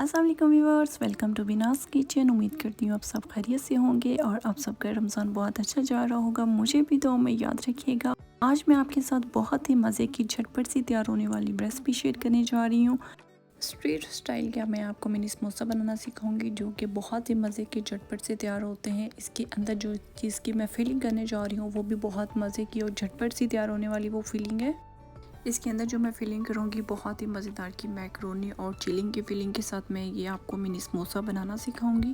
अस्सलाम वालेकुम viewers, welcome to Banas kitchen. उम्मीद करती हूँ आप सब खैरियत से होंगे और आप सबका रमज़ान बहुत अच्छा जा रहा होगा। मुझे भी दुआ में याद रखिएगा। आज मैं आपके साथ बहुत ही मज़े की झटपट सी तैयार होने वाली रेसिपी शेयर करने जा रही हूँ। स्ट्रीट स्टाइल का मैं आपको मिनी समोसा बनाना सिखाऊंगी, जो कि बहुत ही मज़े के झटपट से तैयार होते हैं। इसके अंदर जो चीज़ की मैं फीलिंग करने जा रही हूँ वो भी बहुत मज़े की और झटपट सी तैयार होने वाली वो फीलिंग है। इसके अंदर जो मैं फिलिंग करूँगी बहुत ही मज़ेदार की मैक्रोनी और चिलिंग की फिलिंग के साथ मैं ये आपको मिनी समोसा बनाना सिखाऊंगी।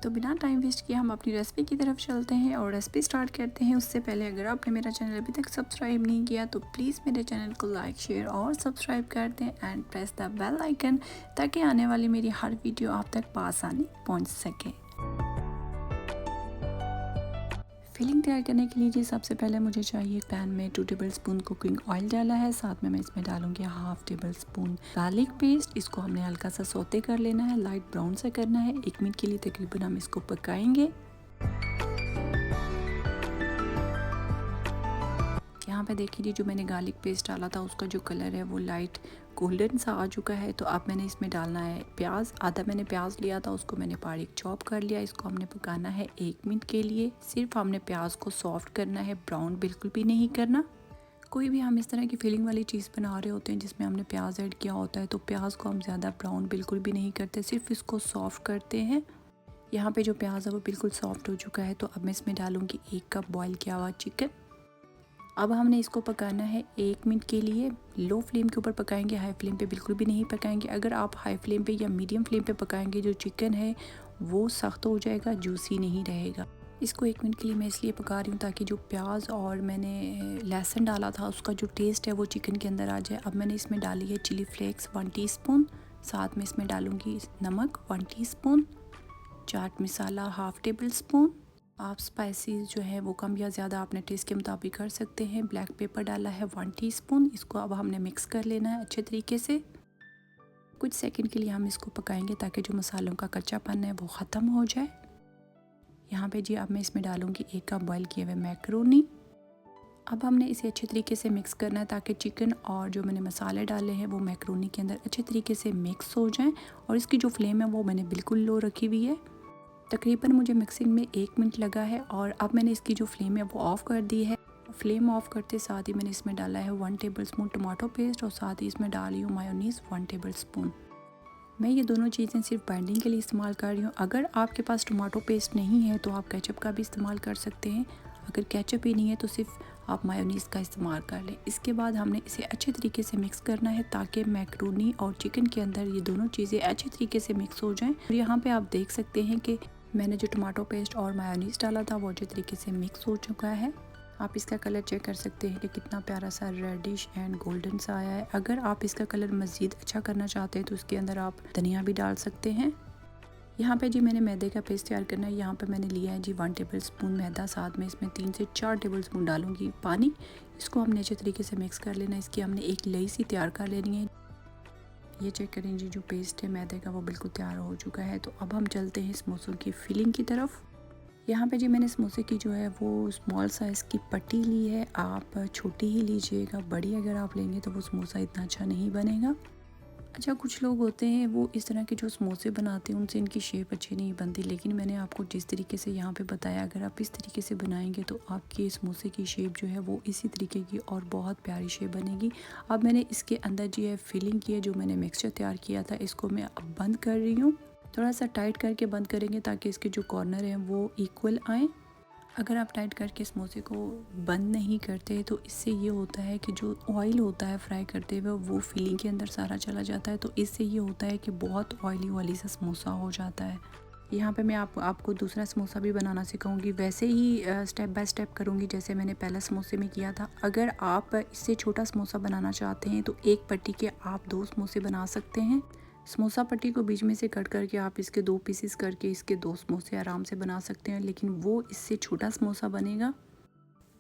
तो बिना टाइम वेस्ट किए हम अपनी रेसिपी की तरफ चलते हैं और रेसिपी स्टार्ट करते हैं। उससे पहले अगर आपने मेरा चैनल अभी तक सब्सक्राइब नहीं किया तो प्लीज़ मेरे चैनल को लाइक शेयर और सब्सक्राइब कर दें and press the bell icon, ताकि आने वाली मेरी हर वीडियो आप तक आसानी पहुँच सके। फिलिंग तैयार करने के लिए जी सबसे पहले मुझे चाहिए पैन में 2 टेबलस्पून कुकिंग ऑयल डाला है। साथ में मैं इसमें डालूंगी हाफ टेबलस्पून गार्लिक पेस्ट। इसको हमने हल्का सा सौते कर लेना है, लाइट ब्राउन सा करना है। 1 मिनट के लिए तकरीबन हम इसको पकाएंगे। यहाँ पे देखिए जो मैंने गार्लिक पेस्ट डाला था उसका जो कलर है वो लाइट गोल्डन सा आ चुका है। तो अब मैंने इसमें डालना है प्याज। आधा मैंने प्याज लिया था, उसको मैंने बारीक चॉप कर लिया। इसको हमने पकाना है 1 मिनट के लिए। सिर्फ हमने प्याज को सॉफ्ट करना है, ब्राउन बिल्कुल भी नहीं करना। कोई भी हम इस तरह की फीलिंग वाली चीज़ बना रहे होते हैं जिसमें हमने प्याज ऐड किया होता है, तो प्याज को हम ज़्यादा ब्राउन बिल्कुल भी नहीं करते, सिर्फ इसको सॉफ्ट करते हैं। यहाँ पे जो प्याज है वो बिल्कुल सॉफ्ट हो चुका है। तो अब मैं इसमें डालूंगी 1 कप बॉयल किया हुआ चिकन। अब हमने इसको पकाना है 1 मिनट के लिए। लो फ्लेम के ऊपर पकाएंगे, हाई फ्लेम पे बिल्कुल भी नहीं पकाएंगे। अगर आप हाई फ्लेम पे या मीडियम फ्लेम पे पकाएंगे जो चिकन है वो सख्त हो जाएगा, जूसी नहीं रहेगा। इसको 1 मिनट के लिए मैं इसलिए पका रही हूँ ताकि जो प्याज और मैंने लहसुन डाला था उसका जो टेस्ट है वो चिकन के अंदर आ जाए। अब मैंने इसमें डाली है चिली फ्लेक्स 1 टीस्पून। साथ में इसमें डालूँगी नमक 1 teaspoon, chaat masala half table spoon. आप स्पाइसेस जो है वो कम या ज़्यादा अपने टेस्ट के मुताबिक कर सकते हैं। ब्लैक पेपर डाला है 1 टीस्पून। इसको अब हमने मिक्स कर लेना है अच्छे तरीके से। कुछ सेकंड के लिए हम इसको पकाएंगे ताकि जो मसालों का कच्चापन है वो ख़त्म हो जाए। यहाँ पे जी अब मैं इसमें डालूँगी 1 कप बॉयल किए हुए मैक्रोनी। अब हमने इसे अच्छे तरीके से मिक्स करना है ताकि चिकन और जो मैंने मसाले डाले हैं वो मैक्रोनी के अंदर अच्छे तरीके से मिक्स हो जाएं। और इसकी जो फ्लेम है वो मैंने बिल्कुल लो रखी हुई है। तकरीबन मुझे मिक्सिंग में 1 मिनट लगा है और अब मैंने इसकी जो फ्लेम है वो ऑफ़ कर दी है। फ्लेम ऑफ करते साथ ही मैंने इसमें डाला है 1 टेबलस्पून टमाटो पेस्ट और साथ ही इसमें डाली हूँ मायोनीज़ 1 टेबलस्पून। मैं ये दोनों चीज़ें सिर्फ बाइंडिंग के लिए इस्तेमाल कर रही हूँ। अगर आपके पास टमाटो पेस्ट नहीं है तो आप केचप का भी इस्तेमाल कर सकते हैं। अगर केचप ही नहीं है तो सिर्फ आप मायोनीज़ का इस्तेमाल कर लें। इसके बाद हमने इसे अच्छे तरीके से मिक्स करना है ताकि मैक्रोनी और चिकन के अंदर ये दोनों चीज़ें अच्छे तरीके से मिक्स हो जाएं। और यहाँ पे आप देख सकते हैं कि मैंने जो टमाटो पेस्ट और मायोनीज़ डाला था वो अच्छे तरीके से मिक्स हो चुका है। आप इसका कलर चेक कर सकते हैं कि कितना प्यारा सा रेडिश एंड गोल्डन सा आया है। अगर आप इसका कलर मज़ीद अच्छा करना चाहते हैं तो इसके अंदर आप धनिया भी डाल सकते हैं। यहाँ पे जी मैंने मैदे का पेस्ट तैयार करना है। यहाँ पे मैंने लिया है जी 1 टेबलस्पून मैदा। साथ में इसमें 3 से 4 टेबलस्पून डालूंगी पानी। इसको हमने अच्छे तरीके से मिक्स कर लेना है। इसकी हमने एक लेई सी तैयार कर लेनी है। ये चेक करें जी जो पेस्ट है मैदे का वो बिल्कुल तैयार हो चुका है। तो अब हम चलते हैं समोसों की फिलिंग की तरफ। यहाँ पे जी मैंने समोसे की जो है वो स्मॉल साइज़ की पट्टी ली है। आप छोटी ही लीजिएगा, बड़ी अगर आप लेंगे तो वो समोसा इतना अच्छा नहीं बनेगा। अच्छा, कुछ लोग होते हैं वो इस तरह के जो समोसे बनाते हैं उनसे इनकी शेप अच्छी नहीं बनती, लेकिन मैंने आपको जिस तरीके से यहाँ पे बताया अगर आप इस तरीके से बनाएंगे तो आपके समोसे की शेप जो है वो इसी तरीके की और बहुत प्यारी शेप बनेगी। अब मैंने इसके अंदर जो है फिलिंग की है, जो मैंने मिक्सचर तैयार किया था, इसको मैं अब बंद कर रही हूँ। थोड़ा सा टाइट करके बंद करेंगे ताकि इसके जो कॉर्नर हैं वो इक्वल आएँ। अगर आप टाइट करके समोसे को बंद नहीं करते तो इससे ये होता है कि जो ऑयल होता है फ्राई करते हुए वो फिलिंग के अंदर सारा चला जाता है। तो इससे ये होता है कि बहुत ऑयली सा समोसा हो जाता है। यहाँ पे मैं आपको दूसरा समोसा भी बनाना सिखाऊंगी। वैसे ही स्टेप बाय स्टेप करूँगी जैसे मैंने पहला समोसे में किया था। अगर आप इससे छोटा समोसा बनाना चाहते हैं तो एक पट्टी के आप 2 समोसे बना सकते हैं। समोसा पट्टी को बीच में से कट करके आप इसके 2 पीसेस करके इसके 2 समोसे आराम से बना सकते हैं, लेकिन वो इससे छोटा समोसा बनेगा।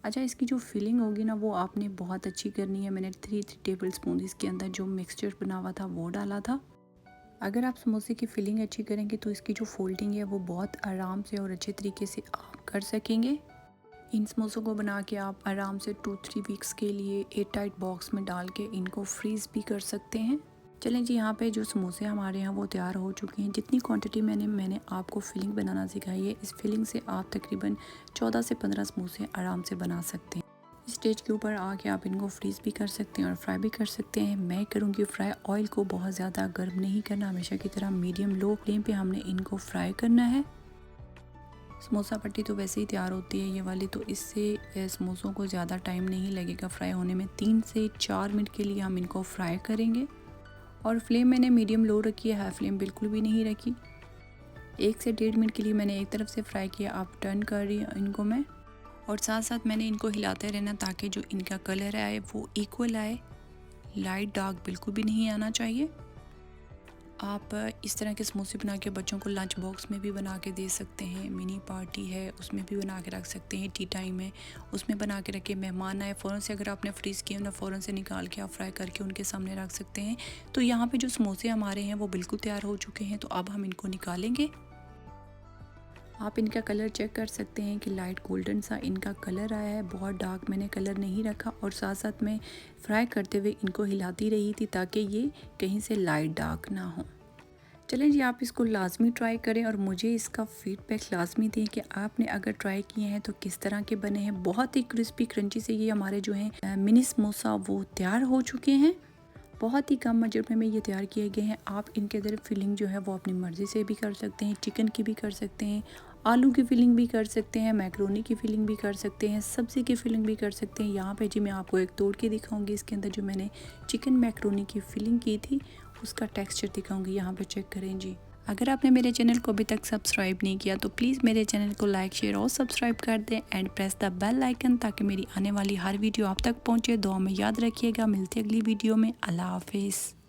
अच्छा, इसकी जो फिलिंग होगी ना वो आपने बहुत अच्छी करनी है। मैंने 3 टेबलस्पून इसके अंदर जो मिक्सचर बना हुआ था वो डाला था। अगर आप समोसे की फिलिंग अच्छी करेंगे तो इसकी जो फोल्डिंग है वो बहुत आराम से और अच्छे तरीके से आप कर सकेंगे। इन समोसों को बना के आप आराम से 2-3 वीक्स के लिए एयर टाइट बॉक्स में डाल के इनको फ्रीज़ भी कर सकते हैं। चलें जी, यहाँ पे जो समोसे हमारे यहाँ वो तैयार हो चुके हैं। जितनी क्वांटिटी मैंने आपको फिलिंग बनाना सिखाई है, इस फिलिंग से आप तकरीबन 14 से 15 समोसे आराम से बना सकते हैं। इस स्टेज के ऊपर आके आप इनको फ्रीज़ भी कर सकते हैं और फ्राई भी कर सकते हैं। मैं करूँगी फ्राई। ऑयल को बहुत ज़्यादा गर्म नहीं करना, हमेशा की तरह मीडियम लो फ्लेम पे हमने इनको फ्राई करना है। समोसा पट्टी तो वैसे ही तैयार होती है ये वाली, तो इससे समोसों को ज़्यादा टाइम नहीं लगेगा फ्राई होने में। 3 से 4 मिनट के लिए हम इनको फ्राई करेंगे और फ्लेम मैंने मीडियम लो रखी है, हाई फ्लेम बिल्कुल भी नहीं रखी। 1 से 1.5 मिनट के लिए मैंने एक तरफ से फ्राई किया, अब टर्न कर रही हूँ इनको मैं, और साथ साथ मैंने इनको हिलाते रहना ताकि जो इनका कलर आए वो इक्वल आए, लाइट डार्क बिल्कुल भी नहीं आना चाहिए। आप इस तरह के समोसे बना के बच्चों को लंच बॉक्स में भी बना के दे सकते हैं, मिनी पार्टी है उसमें भी बना के रख सकते हैं, टी टाइम है उसमें बना के रखे, मेहमान आए फ़ौरन से अगर आपने फ्रीज़ किए ना फ़ौरन से निकाल के आप फ्राई करके उनके सामने रख सकते हैं। तो यहाँ पे जो समोसे हमारे हैं वो बिल्कुल तैयार हो चुके हैं, तो अब हम इनको निकालेंगे। आप इनका कलर चेक कर सकते हैं कि लाइट गोल्डन सा इनका कलर आया है, बहुत डार्क मैंने कलर नहीं रखा, और साथ साथ मैं फ्राई करते हुए इनको हिलाती रही थी ताकि ये कहीं से लाइट डार्क ना हो। चलें जी, आप इसको लाजमी ट्राई करें और मुझे इसका फीडबैक लाजमी दें कि आपने अगर ट्राई किए हैं तो किस तरह के बने हैं। बहुत ही क्रिस्पी क्रंची से ये हमारे जो हैं मिनी समोसा वो तैयार हो चुके हैं। बहुत ही कम मजर में ये तैयार किए गए हैं। आप इनके अंदर फिलिंग जो है वो अपनी मर्ज़ी से भी कर सकते हैं, चिकन की भी कर सकते हैं, आलू की फिलिंग भी कर सकते हैं, मैक्रोनी की फिलिंग भी कर सकते हैं, सब्ज़ी की फिलिंग भी कर सकते हैं। यहाँ पे जी मैं आपको एक तोड़ के दिखाऊंगी, इसके अंदर जो मैंने चिकन मैक्रोनी की फिलिंग की थी उसका टेक्सचर दिखाऊंगी। यहाँ पे चेक करें जी। अगर आपने मेरे चैनल को अभी तक सब्सक्राइब नहीं किया तो प्लीज़ मेरे चैनल को लाइक शेयर और सब्सक्राइब कर दें and press the bell icon ताकि मेरी आने वाली हर वीडियो आप तक पहुँचे। दुआ में याद रखिएगा। मिलते अगली वीडियो में। अल्लाह हाफिज़।